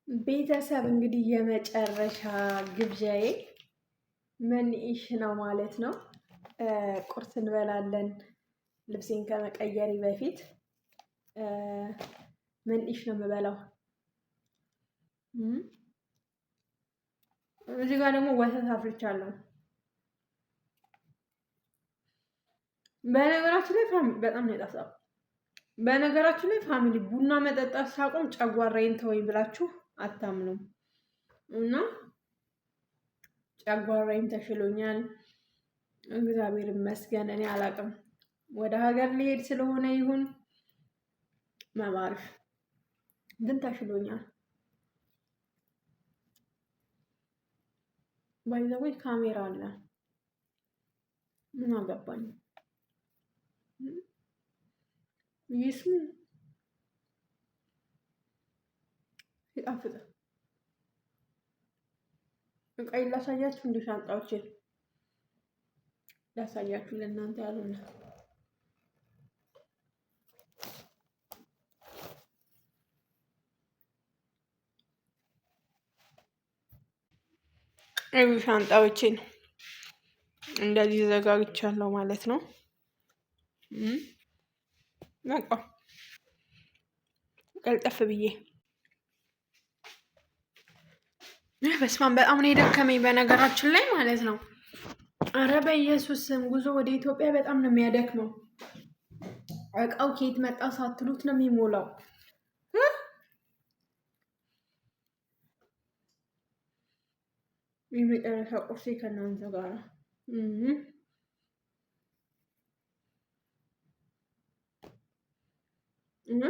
ቤተሰብ እንግዲህ የመጨረሻ ግብዣዬ መንኢሽ ነው ማለት ነው። ቁርስ እንበላለን። ልብሴን ከመቀየሪ በፊት መንኢሽ ነው የምበላው። እዚህ ጋር ደግሞ ወተት አፍልቻለሁ። በነገራችን ላይ በጣም ነው የጣፍጣው። በነገራችን ላይ ፋሚሊ ቡና መጠጣት ሳቆም ጨጓራዬን ተወኝ ብላችሁ አታምኑም። እና ጨጓራዬም ተሽሎኛል፣ እግዚአብሔር ይመስገን። እኔ አላቅም ወደ ሀገር ሊሄድ ስለሆነ ይሁን መባርፍ ግን ተሽሎኛል። ባይዘዌ ካሜራ አለ፣ ምን አገባኝ። ይስሙ ይጣፍጥ። እቃይ ላሳያችሁ፣ እንደ ሻንጣዎችን ላሳያችሁ ለእናንተ ያሉና ሻንጣዎችን እንደዚህ ዘጋግቻለሁ ማለት ነው። በቃ ቀልጠፍ ብዬ በስማም በጣም ነው የደከመኝ በነገራችን ላይ ማለት ነው። አረ በኢየሱስ ስም ጉዞ ወደ ኢትዮጵያ በጣም ነው የሚያደክመው። እቃው ከየት መጣ ሳትሉት ነው የሚሞላው። የመጨረሻ ቁርሴ ከእናንተ ጋር እና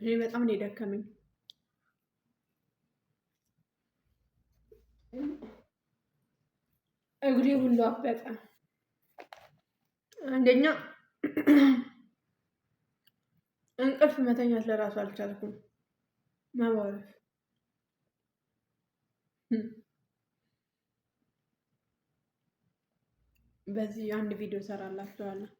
እኔ በጣም ነው የደከመኝ። እግሬ ሁሉ አበጠ። አንደኛ እንቅልፍ መተኛት ለራሱ አልቻልኩም። ማባረፍ በዚህ አንድ ቪዲዮ ሰራላችኋለሁ።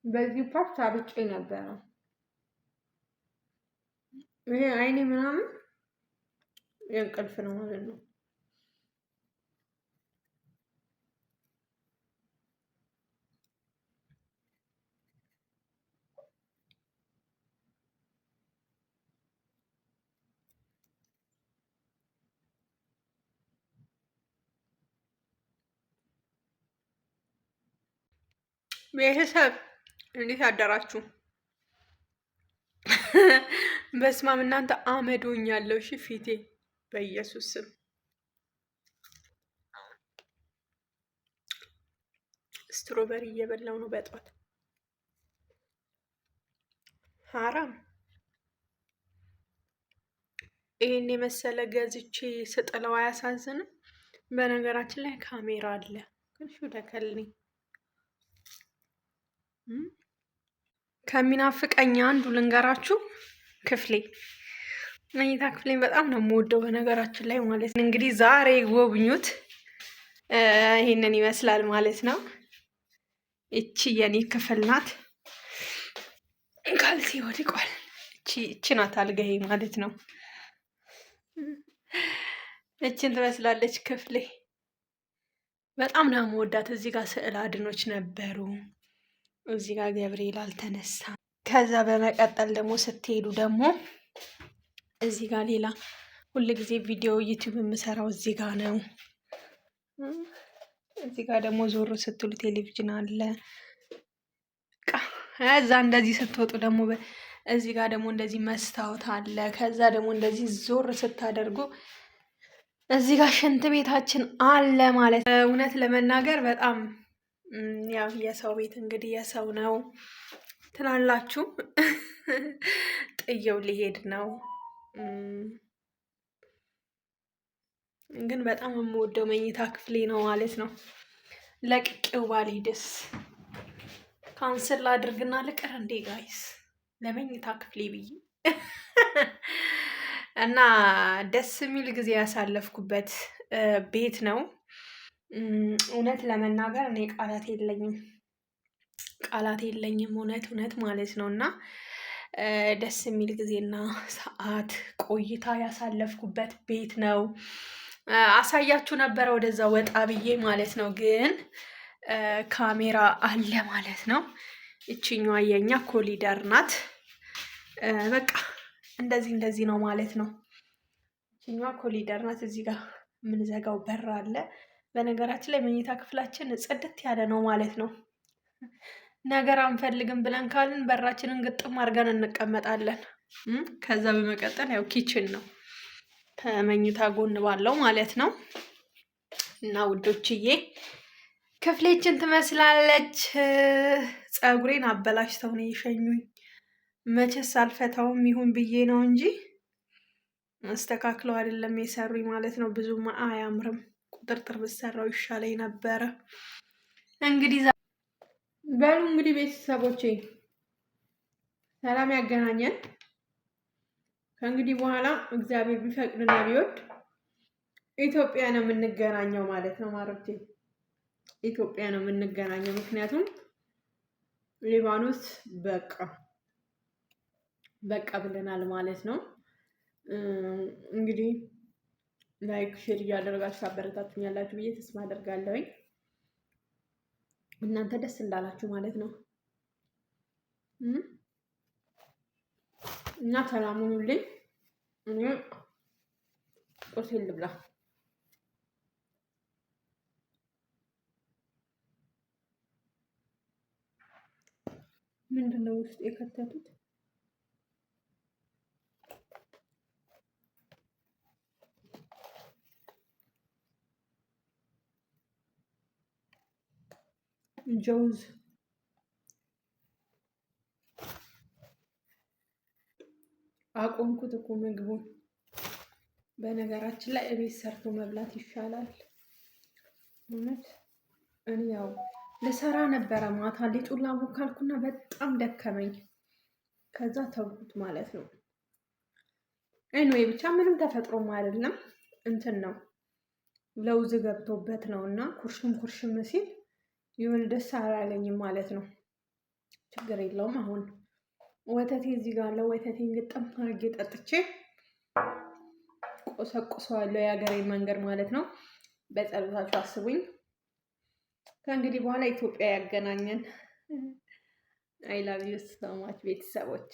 በዚህ ፓርት አብጬ ነበረ። ይሄ አይኔ ምናምን የእንቅልፍ ነው ማለት ነው። ቤተሰብ እንዴት አደራችሁ? በስማም እናንተ አመዶኛለሁ። እሺ ፊቴ በኢየሱስ ስም ስትሮበሪ እየበላው ነው በጧት። ሀራም ይሄን የመሰለ ገዝቼ ስጥለው አያሳዝንም? በነገራችን ላይ ካሜራ አለ ግን ሹደከልኝ ከሚናፍቀኝ አንዱ ልንገራችሁ፣ ክፍሌ መኝታ ክፍሌን በጣም ነው የምወደው በነገራችን ላይ ማለት ነው። እንግዲህ ዛሬ ጎብኙት፣ ይሄንን ይመስላል ማለት ነው። እቺ የኔ ክፍል ናት። ካልሲ ወድቋል። እቺ ናት አልጋዬ ማለት ነው። እችን ትመስላለች ክፍሌ። በጣም ነው የምወዳት። እዚህ ጋር ስዕል አድኖች ነበሩ። እዚህ ጋር ገብርኤል አልተነሳም። ከዛ በመቀጠል ደግሞ ስትሄዱ ደግሞ እዚህ ጋር ሌላ ሁል ጊዜ ቪዲዮ ዩቲዩብ የምሰራው እዚህ ጋር ነው። እዚህ ጋር ደግሞ ዞር ስትሉ ቴሌቪዥን አለ። ከዛ እንደዚህ ስትወጡ ደግሞ እዚህ ጋር ደግሞ እንደዚህ መስታወት አለ። ከዛ ደግሞ እንደዚህ ዞር ስታደርጉ እዚህ ጋር ሽንት ቤታችን አለ ማለት ነው። እውነት ለመናገር በጣም ያው የሰው ቤት እንግዲህ የሰው ነው ትላላችሁ። ጥየው ሊሄድ ነው ግን በጣም የምወደው መኝታ ክፍሌ ነው ማለት ነው። ለቅቄው ባልሄድስ ካንስል አድርግና ልቅር እንዴ ጋይስ? ለመኝታ ክፍሌ ብዬ እና ደስ የሚል ጊዜ ያሳለፍኩበት ቤት ነው። እውነት ለመናገር እኔ ቃላት የለኝም። ቃላት የለኝም እውነት ማለት ነው። እና ደስ የሚል ጊዜና ሰዓት ቆይታ ያሳለፍኩበት ቤት ነው። አሳያችሁ ነበረ ወደዛ ወጣ ብዬ ማለት ነው፣ ግን ካሜራ አለ ማለት ነው። ይችኛዋ የኛ ኮሊደር ናት። በቃ እንደዚህ ነው ማለት ነው። ይችኛዋ ኮሊደር ናት። እዚህ ጋር የምንዘጋው በር አለ። በነገራችን ላይ መኝታ ክፍላችን ጽድት ያለ ነው ማለት ነው። ነገር አንፈልግም ብለን ካልን በራችንን ግጥም አድርገን እንቀመጣለን። ከዛ በመቀጠል ያው ኪችን ነው ከመኝታ ጎን ባለው ማለት ነው። እና ውዶችዬ ክፍሌችን ትመስላለች። ፀጉሬን አበላሽተው ነው የሸኙኝ። መቼስ አልፈታውም ይሁን ብዬ ነው እንጂ አስተካክለው አይደለም የሰሩኝ ማለት ነው። ብዙም አያምርም። ቁጥርጥር ብሰራው ይሻለኝ ነበረ። እንግዲህ ቤተሰቦቼ ሰላም ያገናኘን። ከእንግዲህ በኋላ እግዚአብሔር ቢፈቅድና ቢወድ ኢትዮጵያ ነው የምንገናኘው ማለት ነው። ማሮቼ ኢትዮጵያ ነው የምንገናኘው። ምክንያቱም ሊባኖስ በቃ ብለናል ማለት ነው። እንግዲህ ላይክ ሼር እያደረጋችሁ አበረታቱኛላችሁ ብዬ ተስፋ አደርጋለሁኝ። እናንተ ደስ እንዳላችሁ ማለት ነው። እና ሰላም ሁኑልኝ። እኔ ቁርሴን ልብላ። ምንድን ነው ውስጥ የከተቱት? ጀውዝ አቆምኩት እኮ ምግቡን። በነገራችን ላይ እቤት ሰርቶ መብላት ይሻላል። እውነት እኔ ያው ልሰራ ነበረ ማታ ሊጡን ላቦካልኩና በጣም ደከመኝ። ከዛ ተውኩት ማለት ነው። ኤኒዌይ ብቻ ምንም ተፈጥሮም አይደለም እንትን ነው ለውዝ ገብቶበት ነው እና ኩርሽም ሲል ይሁን ደስ አላለኝም ማለት ነው። ችግር የለውም። አሁን ወተቴ እዚህ ጋር አለ። ወተቴን ግጥም አድርጌ ጠጥቼ ቆሰቁሰዋለሁ የሀገሬን መንገድ ማለት ነው። በጸሎታችሁ አስቡኝ። ከእንግዲህ በኋላ ኢትዮጵያ ያገናኘን። አይ ላቭ ዩ ሶ ማች ቤተሰቦች።